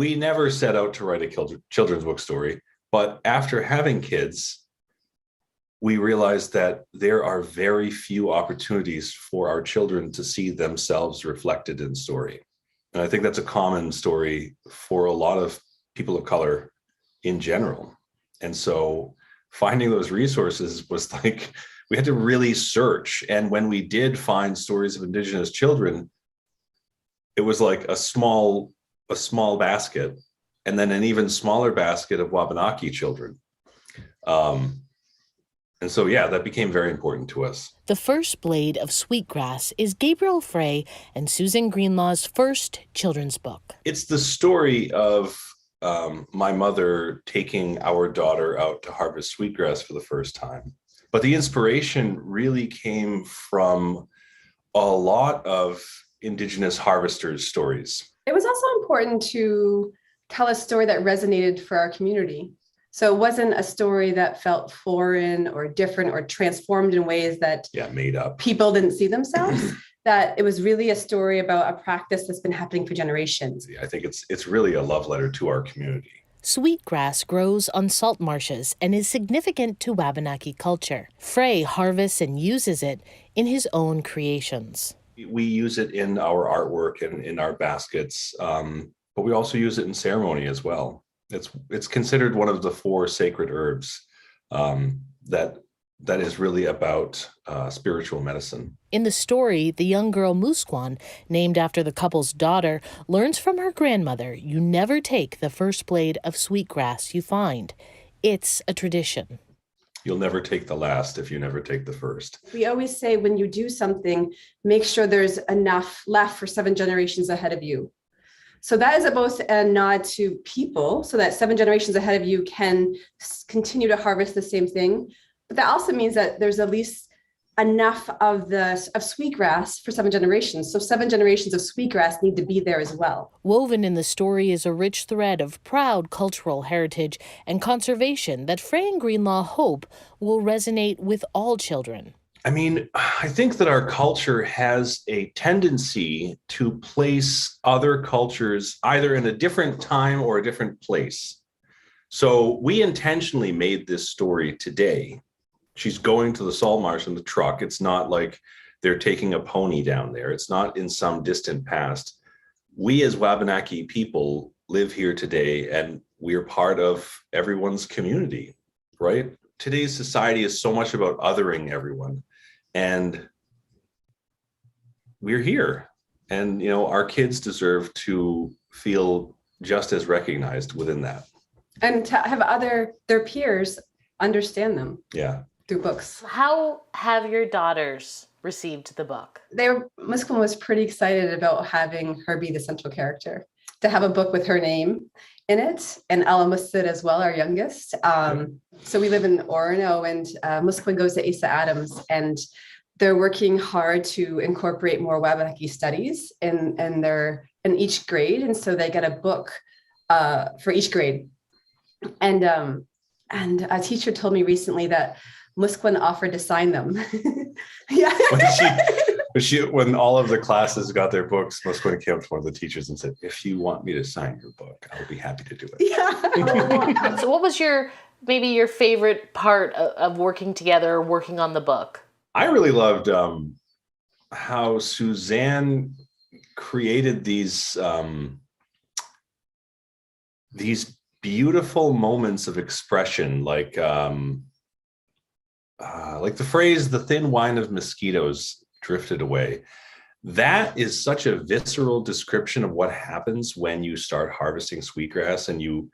We never set out to write a children's book story, but after having kids, we realized that there are very few opportunities for our children to see themselves reflected in story. And I think that's a common story for a lot of people of color in general. And so finding those resources was like, we had to really search. And when we did find stories of Indigenous children, it was like a small basket, and then an even smaller basket of Wabanaki children. And so, yeah, that became very important to us. The First Blade of Sweetgrass is Gabriel Frey and Suzanne Greenlaw's first children's book. It's the story of my mother taking our daughter out to harvest sweetgrass for the first time. But the inspiration really came from a lot of Indigenous harvesters' stories. It was also important to tell a story that resonated for our community. So it wasn't a story that felt foreign or different or transformed in ways that made up. People didn't see themselves. That it was really a story about a practice that's been happening for generations. I think it's really a love letter to our community. Sweetgrass grows on salt marshes and is significant to Wabanaki culture. Frey harvests and uses it in his own creations. We use it in our artwork and in our baskets, but we also use it in ceremony as well. It's considered one of the 4 sacred herbs that is really about spiritual medicine. In the story, the young girl Musquan, named after the couple's daughter, learns from her grandmother, you never take the first blade of sweetgrass you find. It's a tradition. You'll never take the last if you never take the first. We always say when you do something, make sure there's enough left for 7 generations ahead of you. So that is both a nod to people, so that 7 generations ahead of you can continue to harvest the same thing. But that also means that there's at least enough of sweetgrass for 7 generations. So 7 generations of sweetgrass need to be there as well. Woven in the story is a rich thread of proud cultural heritage and conservation that Frey and Greenlaw hope will resonate with all children. I mean, I think that our culture has a tendency to place other cultures either in a different time or a different place. So we intentionally made this story today. She's going to the salt marsh in the truck. It's not like they're taking a pony down there. It's not in some distant past. We as Wabanaki people live here today, and we're part of everyone's community, right? Today's society is so much about othering everyone. And we're here, and our kids deserve to feel just as recognized within that, and to have their peers understand them through books. How have your daughters received the book? Musquin was pretty excited about having her be the central character, to have a book with her name in it, and Ella Musted as well, our youngest. So we live in Orono, and Musquin goes to Asa Adams, and they're working hard to incorporate more Wabanaki studies in each grade, and so they get a book for each grade. And a teacher told me recently that Musquin offered to sign them. Yeah. When all of the classes got their books, Musquin came up to one of the teachers and said, "If you want me to sign your book, I'll be happy to do it." Yeah. So what was your favorite part of working together or working on the book? I really loved how Suzanne created these beautiful moments of expression, like the phrase, "the thin whine of mosquitoes drifted away." That is such a visceral description of what happens when you start harvesting sweetgrass and you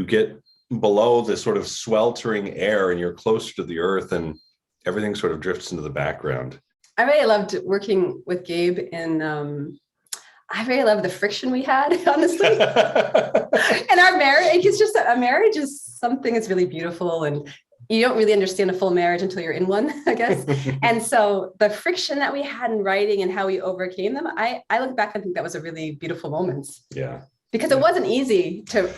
get below the sort of sweltering air and you're closer to the earth and everything sort of drifts into the background. I really loved working with Gabe, and I really loved the friction we had, honestly. And our marriage, it's just a marriage is something that's really beautiful, and you don't really understand a full marriage until you're in one, I guess. And so the friction that we had in writing and how we overcame them, I look back and think that was a really beautiful moment. Yeah. Because it wasn't easy to...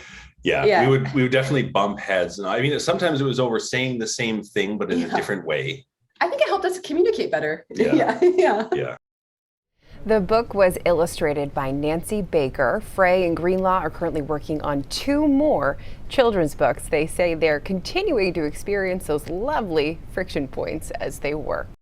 Yeah. We would definitely bump heads. And I mean, sometimes it was over saying the same thing, but in a different way. I think it helped us communicate better. Yeah. The book was illustrated by Nancy Baker. Frey and Greenlaw are currently working on 2 more children's books. They say they're continuing to experience those lovely friction points as they work.